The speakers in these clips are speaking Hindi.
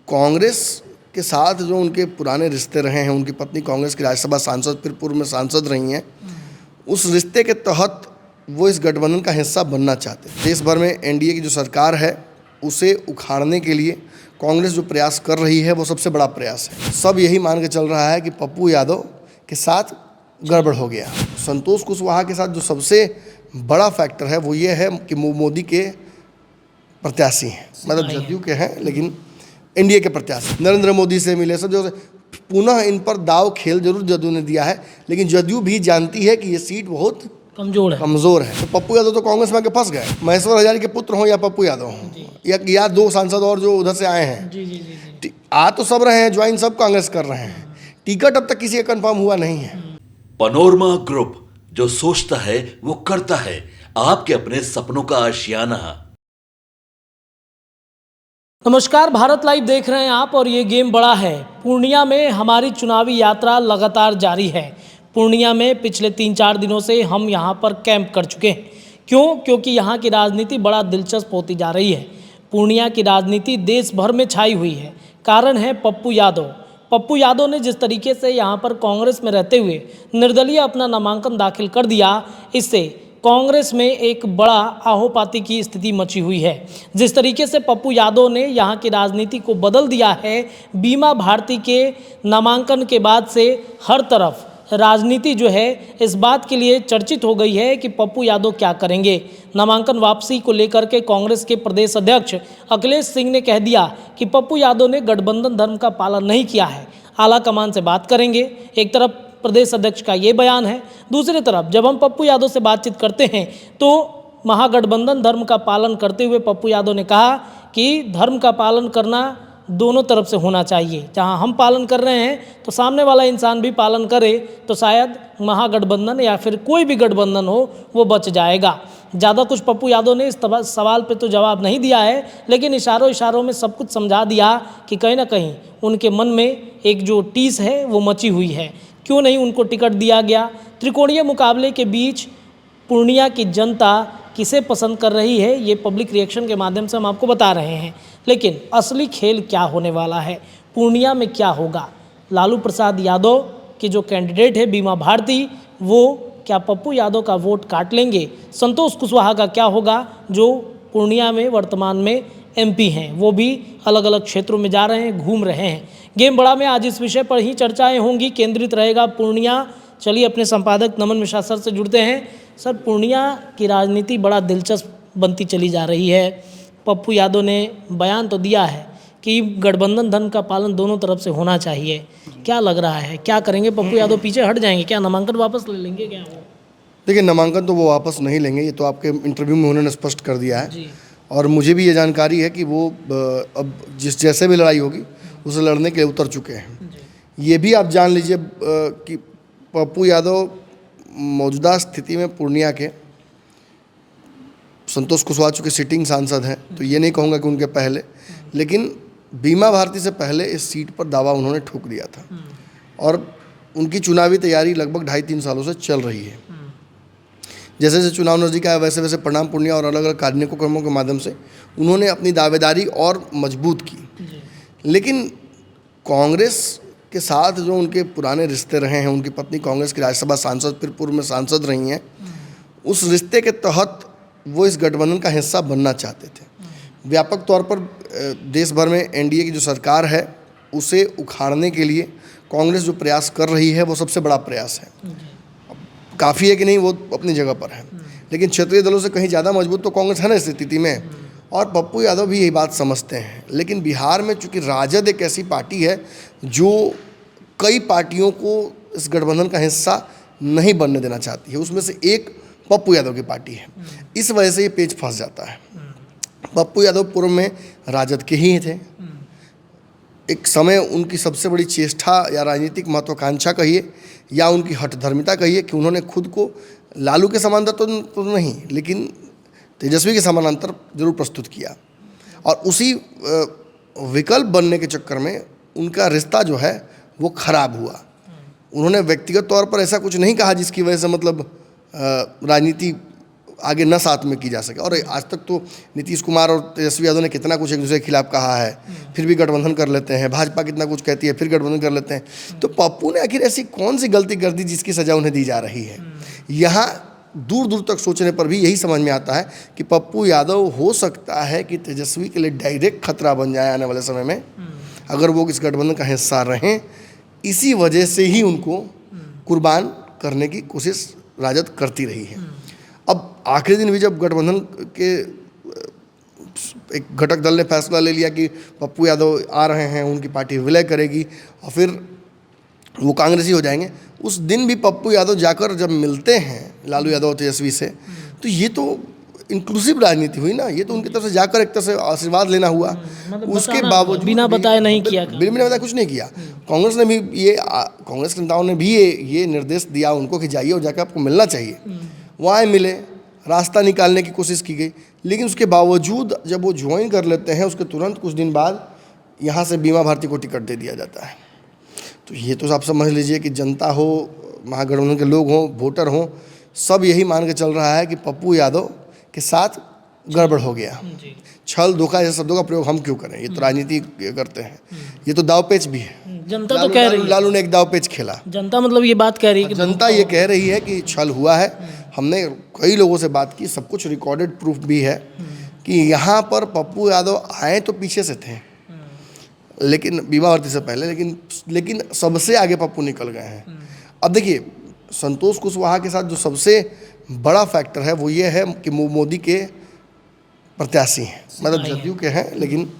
कांग्रेस के साथ जो उनके पुराने रिश्ते रहे हैं, उनकी पत्नी कांग्रेस की राज्यसभा सांसद फिर पूर्व में सांसद रही हैं, उस रिश्ते के तहत वो इस गठबंधन का हिस्सा बनना चाहते हैं। देश भर में एनडीए की जो सरकार है उसे उखाड़ने के लिए कांग्रेस जो प्रयास कर रही है वो सबसे बड़ा प्रयास है। सब यही मान के चल रहा है कि पप्पू यादव के साथ गड़बड़ हो गया। संतोष कुशवाहा के साथ जो सबसे बड़ा फैक्टर है वो ये है कि मोदी के प्रत्याशी हैं, मतलब जदयू के हैं लेकिन एनडीए के प्रत्याशी। नरेंद्र मोदी से मिले सब जो पुनः इन पर दाव खेल जरूर जदयू ने दिया है, लेकिन जदयू भी जानती है कि ये सीट बहुत कमजोर है। तो पप्पू यादव तो कांग्रेस में आके फंस गए। महेश्वर हजारी के पुत्र हों या पप्पू यादव हों या दो सांसद और जो उधर से आए हैं, आ तो सब रहे हैं, ज्वाइन सब कांग्रेस कर रहे हैं। टिकट अब तक किसी का कंफर्म हुआ नहीं है। पनोरमा ग्रुप, जो सोचता है वो करता है। आपके अपने सपनों का आशियाना। नमस्कार, भारत लाइव देख रहे हैं आप और ये गेम बड़ा है। पूर्णिया में हमारी चुनावी यात्रा लगातार जारी है। पूर्णिया में पिछले 3-4 दिनों से हम यहाँ पर कैंप कर चुके हैं। क्यों? क्योंकि यहाँ की राजनीति बड़ा दिलचस्प होती जा रही है। पूर्णिया की राजनीति देश भर में छाई हुई है। कारण है पप्पू यादव। पप्पू यादव ने जिस तरीके से यहाँ पर कांग्रेस में रहते हुए निर्दलीय अपना नामांकन दाखिल कर दिया, इससे कांग्रेस में एक बड़ा आहोपाती की स्थिति मची हुई है। जिस तरीके से पप्पू यादव ने यहाँ की राजनीति को बदल दिया है, बीमा भारती के नामांकन के बाद से हर तरफ राजनीति जो है इस बात के लिए चर्चित हो गई है कि पप्पू यादव क्या करेंगे। नामांकन वापसी को लेकर के कांग्रेस के प्रदेश अध्यक्ष अखिलेश सिंह ने कह दिया कि पप्पू यादव ने गठबंधन धर्म का पालन नहीं किया है। आला कमान से बात करेंगे। एक तरफ प्रदेश अध्यक्ष का ये बयान है, दूसरी तरफ जब हम पप्पू यादव से बातचीत करते हैं तो महागठबंधन धर्म का पालन करते हुए पप्पू यादव ने कहा कि धर्म का पालन करना दोनों तरफ से होना चाहिए। जहां हम पालन कर रहे हैं तो सामने वाला इंसान भी पालन करे तो शायद महागठबंधन या फिर कोई भी गठबंधन हो वो बच जाएगा। ज़्यादा कुछ पप्पू यादव ने इस सवाल पे तो जवाब नहीं दिया है, लेकिन इशारों में सब कुछ समझा दिया कि कहीं ना कहीं उनके मन में एक जो टीस है वो मची हुई है। क्यों नहीं उनको टिकट दिया गया? त्रिकोणीय मुकाबले के बीच पूर्णिया की जनता किसे पसंद कर रही है, ये पब्लिक रिएक्शन के माध्यम से हम आपको बता रहे हैं। लेकिन असली खेल क्या होने वाला है, पूर्णिया में क्या होगा? लालू प्रसाद यादव के जो कैंडिडेट है बीमा भारती, वो क्या पप्पू यादव का वोट काट लेंगे? संतोष कुशवाहा का क्या होगा, जो पूर्णिया में वर्तमान में एमपी हैं, वो भी अलग अलग क्षेत्रों में जा रहे हैं, घूम रहे हैं। गेम बड़ा में आज इस विषय पर ही चर्चाएं होंगी, केंद्रित रहेगा पूर्णिया। चलिए अपने संपादक नमन मिश्रा सर से जुड़ते हैं। सर, पूर्णिया की राजनीति बड़ा दिलचस्प बनती चली जा रही है। पप्पू यादव ने बयान तो दिया है कि गठबंधन धर्म का पालन दोनों तरफ से होना चाहिए। क्या लग रहा है, क्या करेंगे पप्पू यादव? पीछे हट जाएंगे क्या? नामांकन वापस ले लेंगे क्या वो? देखिए, नामांकन तो वो वापस नहीं लेंगे, ये तो आपके इंटरव्यू में उन्होंने स्पष्ट कर दिया है। और मुझे भी ये जानकारी है कि वो अब जैसे भी लड़ाई होगी उसे लड़ने के लिए उतर चुके हैं। ये भी आप जान लीजिए कि पप्पू यादव मौजूदा स्थिति में पूर्णिया के संतोष कुशवाहा चूँकि सिटिंग सांसद हैं, तो ये नहीं कहूँगा कि उनके पहले, लेकिन बीमा भारती से पहले इस सीट पर दावा उन्होंने ठोक दिया था और उनकी चुनावी तैयारी लगभग 2.5-3 सालों से चल रही है। जैसे जैसे चुनाव नज़दीक आया वैसे वैसे प्रणाम पूर्णिया और अलग अलग कार्यक्रमों के माध्यम से उन्होंने अपनी दावेदारी और मजबूत की। लेकिन कांग्रेस के साथ जो उनके पुराने रिश्ते रहे हैं, उनकी पत्नी कांग्रेस की राज्यसभा सांसद फिर पूर्व में सांसद रही हैं, उस रिश्ते के तहत वो इस गठबंधन का हिस्सा बनना चाहते थे। व्यापक तौर पर देश भर में एनडीए की जो सरकार है उसे उखाड़ने के लिए कांग्रेस जो प्रयास कर रही है वो सबसे बड़ा प्रयास है। काफ़ी है कि नहीं, वो अपनी जगह पर है, लेकिन क्षेत्रीय दलों से कहीं ज़्यादा मजबूत तो कांग्रेस है ना इस स्थिति में, और पप्पू यादव भी यही बात समझते हैं। लेकिन बिहार में चूँकि राजद एक ऐसी पार्टी है जो कई पार्टियों को इस गठबंधन का हिस्सा नहीं बनने देना चाहती है, उसमें से एक पप्पू यादव की पार्टी है। इस वजह से ये पेच फंस जाता है। पप्पू यादव पूर्व में राजद के ही थे। एक समय उनकी सबसे बड़ी चेष्टा या राजनीतिक महत्वाकांक्षा कहिए या उनकी हठधर्मिता कहिए कि उन्होंने खुद को लालू के समानांतर तो नहीं, लेकिन तेजस्वी के समानांतर जरूर प्रस्तुत किया, और उसी विकल्प बनने के चक्कर में उनका रिश्ता जो है वो खराब हुआ। उन्होंने व्यक्तिगत तौर पर ऐसा कुछ नहीं कहा जिसकी वजह से मतलब राजनीति आगे न साथ में की जा सके। और आज तक तो नीतीश कुमार और तेजस्वी यादव ने कितना कुछ एक दूसरे के खिलाफ कहा है, फिर भी गठबंधन कर लेते हैं। भाजपा कितना कुछ कहती है, फिर गठबंधन कर लेते हैं। तो पप्पू ने आखिर ऐसी कौन सी गलती कर दी जिसकी सज़ा उन्हें दी जा रही है? यहाँ दूर दूर तक सोचने पर भी यही समझ में आता है कि पप्पू यादव हो सकता है कि तेजस्वी के लिए डायरेक्ट खतरा बन जाए आने वाले समय में, अगर वो इस गठबंधन का हिस्सा रहें। इसी वजह से ही उनको कुर्बान करने की कोशिश राजद करती रही है। अब आखिरी दिन भी जब गठबंधन के एक घटक दल ने फैसला ले लिया कि पप्पू यादव आ रहे हैं, उनकी पार्टी विलय करेगी और फिर वो कांग्रेसी हो जाएंगे, उस दिन भी पप्पू यादव जाकर जब मिलते हैं लालू यादव और तेजस्वी से, तो ये तो इंक्लूसिव राजनीति हुई ना। ये तो उनकी तरफ से जाकर एक तरह से आशीर्वाद लेना हुआ। उसके बावजूद बिना बताए नहीं किया, बिना बताए कुछ नहीं किया। कांग्रेस ने भी कांग्रेस के नेताओं ने भी ये निर्देश दिया उनको कि जाइए और जाकर आपको मिलना चाहिए। वहाँ मिले, रास्ता निकालने की कोशिश की गई, लेकिन उसके बावजूद जब वो ज्वाइन कर लेते हैं, उसके तुरंत कुछ दिन बाद यहाँ से बीमा भारती को टिकट दे दिया जाता है। तो ये तो आप समझ लीजिए कि जनता हो, महागठबंधन के लोग हों, वोटर हों, सब यही मान के चल रहा है कि पप्पू यादव के साथ गड़बड़ हो गया। छल धोखा जैसे शब्दों का प्रयोग हम क्यों करें? ये तो राजनीति करते हैं, ये तो दावपेच भी है। जनता तो कह रही है, लालू ने एक दावपेच खेला। जनता मतलब ये बात कह रही है कि जनता ये कह रही है कि छल हुआ है। हमने कई लोगों से बात की, सब कुछ रिकॉर्डेड प्रूफ भी है कि यहाँ पर पप्पू यादव आए तो पीछे से थे, लेकिन बीमा भारती से पहले, लेकिन सबसे आगे पप्पू निकल गए हैं। अब देखिए, संतोष कुशवाहा के साथ जो सबसे बड़ा फैक्टर है वो ये है कि मोदी के प्रत्याशी हैं, मतलब जदयू के हैं लेकिन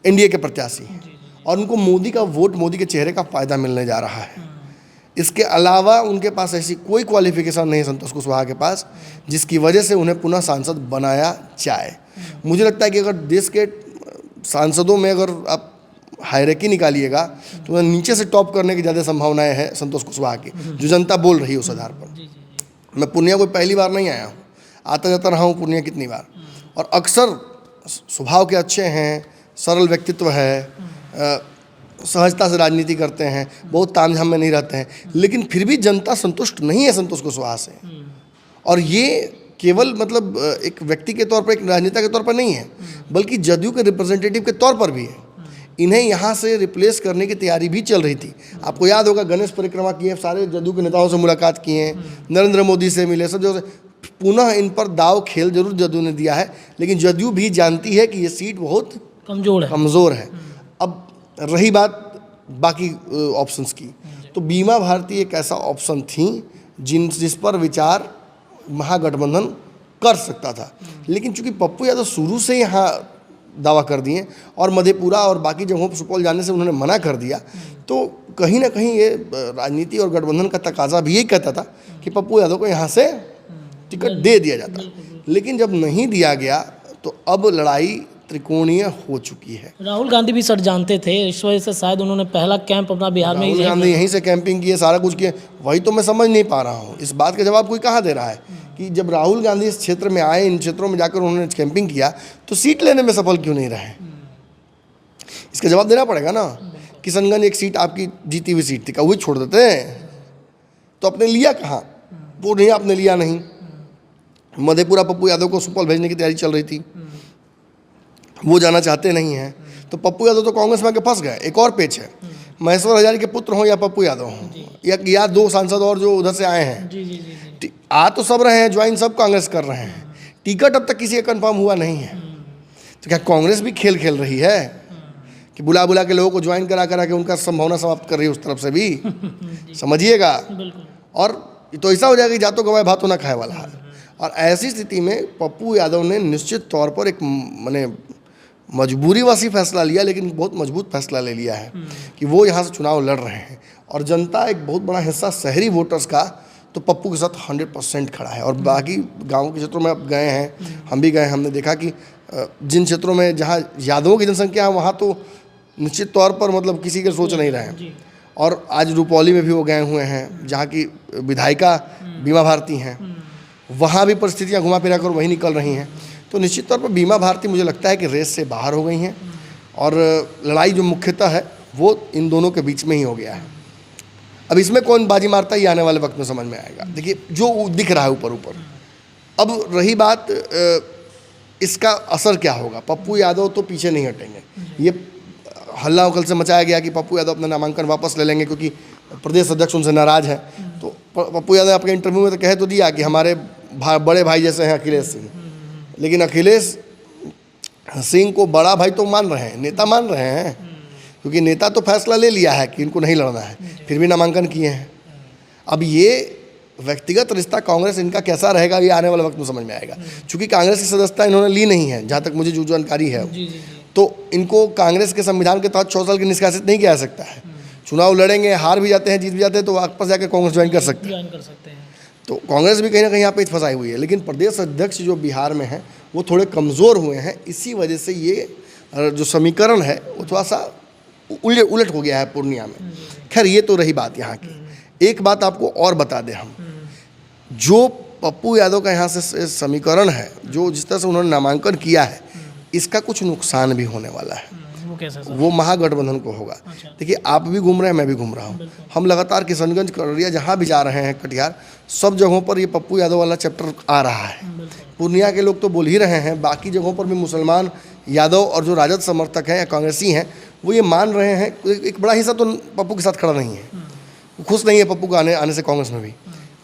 एनडीए के प्रत्याशी हैं, और उनको मोदी का वोट, मोदी के चेहरे का फ़ायदा मिलने जा रहा है। इसके अलावा उनके पास ऐसी कोई क्वालिफिकेशन नहीं है संतोष कुशवाहा के पास जिसकी वजह से उन्हें पुनः सांसद बनाया जाए। मुझे लगता है कि अगर देश के सांसदों में अगर आप हायरार्की निकालिएगा तो नीचे से टॉप करने की ज़्यादा संभावनाएं हैं संतोष कुशवाहा की, जो जनता बोल रही है उस आधार पर। मैं पूर्णिया कोई पहली बार नहीं आया हूँ, आता जाता रहा हूँ पूर्णिया कितनी बार, और अक्सर स्वभाव के अच्छे हैं, सरल व्यक्तित्व है, सहजता से राजनीति करते हैं, बहुत तामझाम में नहीं रहते हैं, लेकिन फिर भी जनता संतुष्ट नहीं है संतोष कुशवाहा से। और ये केवल मतलब एक व्यक्ति के तौर पर, एक राजनेता के तौर पर नहीं है, बल्कि जदयू के रिप्रेजेंटेटिव के तौर पर भी है। इन्हें यहाँ से रिप्लेस करने की तैयारी भी चल रही थी। आपको याद होगा गणेश परिक्रमा की है, सारे जदयू के नेताओं से मुलाकात किए हैं, नरेंद्र मोदी से मिले, सब जो पुनः इन पर दाव खेल जरूर जदयू ने दिया है, लेकिन जदयू भी जानती है कि ये सीट बहुत कमज़ोर है। अब रही बात बाकी ऑप्शंस की, तो बीमा भारती एक ऐसा ऑप्शन थी जिस पर विचार महागठबंधन कर सकता था, लेकिन चूंकि पप्पू यादव शुरू से यहाँ दावा कर दिए और मधेपुरा और बाकी जगहों पर सुपौल जाने से उन्होंने मना कर दिया, तो कहीं ना कहीं ये राजनीति और गठबंधन का तकाजा भी यही कहता था कि पप्पू यादव को यहाँ से टिकट दे दिया जाता। लेकिन जब नहीं दिया गया तो अब लड़ाई त्रिकोणीय हो चुकी है। राहुल गांधी भी सर जानते थे, इस वजह से शायद उन्होंने पहला कैंप अपना बिहार में राहुल गांधी यहीं से कैंपिंग किए, सारा कुछ किए। वही तो मैं समझ नहीं पा रहा हूँ, इस बात का जवाब कोई कहाँ दे रहा है कि जब राहुल गांधी इस क्षेत्र में आए, इन क्षेत्रों में जाकर उन्होंने कैंपिंग किया, तो सीट लेने में सफल क्यों नहीं रहे? इसका जवाब देना पड़ेगा ना। किशनगंज एक सीट आपकी जीती हुई सीट थी, क्या वही छोड़ देते हैं? तो आपने लिया कहाँ? वो नहीं, आपने लिया नहीं। मधेपुरा पप्पू यादव को सुपौल भेजने की तैयारी चल रही थी, वो जाना चाहते नहीं हैं, तो पप्पू यादव तो कांग्रेस में आके फंस गए। एक और पेच है, महेश्वर हजारी के पुत्र हों या पप्पू यादव हों, या दो सांसद और जो उधर से आए हैं, आ तो सब रहे हैं, ज्वाइन सब कांग्रेस कर रहे हैं, टिकट अब तक किसी का कंफर्म हुआ नहीं है। तो क्या कांग्रेस भी खेल खेल रही है कि बुला बुला के लोगों को ज्वाइन करा करा के उनका संभावना समाप्त कर रही है उस तरफ से भी? समझिएगा। और तो ऐसा हो जाएगा कि जातो गवाए भातों ना खाए वाला हाल। और ऐसी स्थिति में पप्पू यादव ने निश्चित तौर पर एक माने मजबूरीवश ही फैसला लिया, लेकिन बहुत मजबूत फैसला ले लिया है कि वो यहाँ से चुनाव लड़ रहे हैं। और जनता, एक बहुत बड़ा हिस्सा शहरी वोटर्स का तो पप्पू के साथ 100% खड़ा है। और बाकी गाँव के क्षेत्रों में अब गए हैं, हम भी गए, हमने देखा कि जिन क्षेत्रों में जहाँ यादवों की जनसंख्या है वहाँ तो निश्चित तौर पर मतलब किसी के सोच नहीं रहे हैं। और आज रुपौली में भी वो गए हुए हैं जहाँ की विधायिका बीमा भारती हैं, वहाँ भी परिस्थितियाँ घुमा फिरा कर वही निकल रही हैं। तो निश्चित तौर पर बीमा भारती मुझे लगता है कि रेस से बाहर हो गई हैं, और लड़ाई जो मुख्यतः है वो इन दोनों के बीच में ही हो गया है। अब इसमें कौन बाजी मारता है ये आने वाले वक्त में समझ में आएगा। देखिए जो दिख रहा है ऊपर ऊपर, अब रही बात इसका असर क्या होगा, पप्पू यादव तो पीछे नहीं हटेंगे। ये हल्ला कल से मचाया गया कि पप्पू यादव अपना नामांकन वापस ले लेंगे क्योंकि प्रदेश अध्यक्ष उनसे नाराज़ हैं। तो पप्पू यादव अपने इंटरव्यू में तो कह तो दिया कि हमारे बड़े भाई जैसे हैं अखिलेश सिंह, लेकिन अखिलेश सिंह को बड़ा भाई तो मान रहे हैं, नेता मान रहे हैं, क्योंकि नेता तो फैसला ले लिया है कि इनको नहीं लड़ना है, फिर भी नामांकन किए हैं। अब ये व्यक्तिगत रिश्ता कांग्रेस इनका कैसा रहेगा ये आने वाले वक्त में समझ में आएगा। चूंकि कांग्रेस की सदस्यता इन्होंने ली नहीं है, जहाँ तक मुझे जो जानकारी है, तो इनको कांग्रेस के संविधान के तहत 6 साल के निष्कासित नहीं किया जा सकता है। चुनाव लड़ेंगे, हार भी जाते हैं, जीत भी जाते हैं, तो वापस जाकर कांग्रेस ज्वाइन कर सकते हैं। तो कांग्रेस भी कहीं ना कहीं यहाँ पे फंसाई हुई है। लेकिन प्रदेश अध्यक्ष जो बिहार में हैं वो थोड़े कमज़ोर हुए हैं, इसी वजह से ये जो समीकरण है वो थोड़ा सा उलट हो गया है पूर्णिया में। खैर ये तो रही बात यहाँ की। एक बात आपको और बता दें हम, जो पप्पू यादव का यहाँ से समीकरण है, जो जिस तरह से उन्होंने नामांकन किया है, इसका कुछ नुकसान भी होने वाला है। वो कैसा सर? वो महागठबंधन को होगा। देखिए आप भी घूम रहे हैं, मैं भी घूम रहा हूँ, हम लगातार किशनगंज करौलिया जहाँ भी जा रहे हैं, कटिहार, सब जगहों पर ये पप्पू यादव वाला चैप्टर आ रहा है। पूर्णिया के लोग तो बोल ही रहे हैं, बाकी जगहों पर भी मुसलमान यादव और जो राजद समर्थक हैं या कांग्रेसी हैं वो ये मान रहे हैं। एक बड़ा हिस्सा तो पप्पू के साथ खड़ा नहीं है, खुश नहीं है पप्पू का आने से कांग्रेस में भी,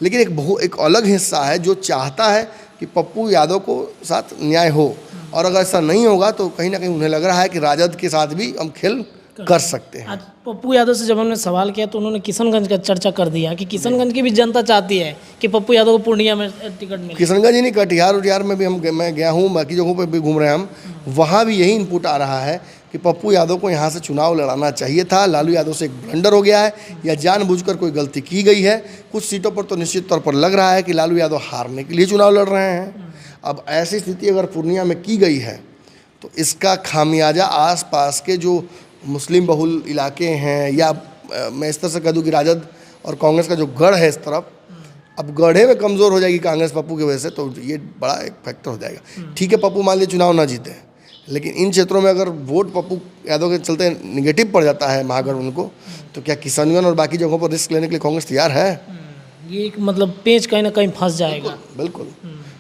लेकिन एक अलग हिस्सा है जो चाहता है कि पप्पू यादव को साथ न्याय हो। और अगर ऐसा नहीं होगा तो कहीं ना कहीं उन्हें लग रहा है कि राजद के साथ भी हम खेल कर सकते हैं। आज पप्पू यादव से जब हमने सवाल किया तो उन्होंने किशनगंज का चर्चा कर दिया कि किशनगंज की भी जनता चाहती है कि पप्पू यादव को पूर्णिया में टिकट मिले। किशनगंज ही नहीं, कटिहार उटिहार में भी मैं गया हूँ, बाकी जगहों पर भी घूम रहे हैं हम, वहाँ भी यही इनपुट आ रहा है कि पप्पू यादव को यहाँ से चुनाव लड़ाना चाहिए था। लालू यादव से एक ब्लंडर हो गया है या जानबूझकर कोई गलती की गई है। कुछ सीटों पर तो निश्चित तौर पर लग रहा है कि लालू यादव हारने के लिए चुनाव लड़ रहे हैं। अब ऐसी स्थिति अगर पूर्णिया में की गई है तो इसका खामियाजा आसपास के जो मुस्लिम बहुल इलाके हैं, या मैं इस तरह से कह दूँ कि राजद और कांग्रेस का जो गढ़ है इस तरफ, अब गढ़े में कमज़ोर हो जाएगी कांग्रेस पप्पू की वजह से, तो ये बड़ा एक फैक्टर हो जाएगा। ठीक है, पप्पू मान लीजिए चुनाव ना जीते, लेकिन इन क्षेत्रों में अगर वोट पप्पू यादव के चलते निगेटिव पड़ जाता है महागठबंधन को, तो क्या किशनगंज और बाकी जगहों पर रिस्क लेने के लिए कांग्रेस तैयार है? ये एक मतलब पेच कहीं ना कहीं फंस जाएगा। बिल्कुल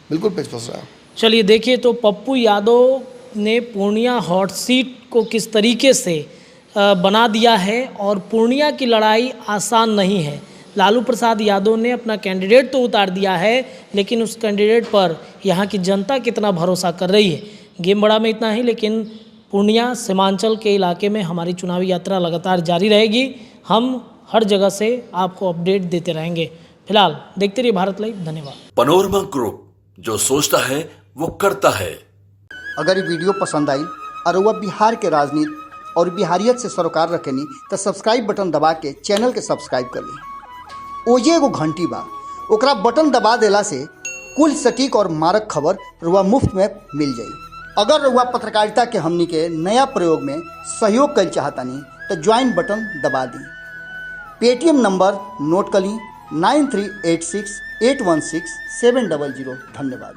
बिल्कुल पेच फंस रहा है। चलिए देखिए, तो पप्पू यादव ने पूर्णिया हॉट सीट को किस तरीके से बना दिया है, और पूर्णिया की लड़ाई आसान नहीं है। लालू प्रसाद यादव ने अपना कैंडिडेट तो उतार दिया है, लेकिन उस कैंडिडेट पर यहाँ की जनता कितना भरोसा कर रही है। गेम बड़ा में इतना ही, लेकिन पूर्णिया सीमांचल के इलाके में हमारी चुनावी यात्रा लगातार जारी रहेगी। हम हर जगह से आपको अपडेट देते रहेंगे। फिलहाल देखते रहिए भारत लाइव। धन्यवाद। पनोरमा ग्रुप, जो सोचता है वो करता है। अगर ये वीडियो पसंद आई और वह बिहार के राजनीति और बिहारियत से सरोकार रखेनी तो सब्सक्राइब बटन दबा के चैनल के सब्सक्राइब कर ली। ओजे एगो घंटी बा, ओकरा बटन दबा देला से कुल सटीक और मारक खबर रुआ मुफ्त में मिल जाई। अगर रुआ पत्रकारिता के हमनी के नया प्रयोग में सहयोग कर चाहतानी तो ज्वाइन बटन दबा दी। पेटीएम नंबर नोट कर ली 9386816700। धन्यवाद।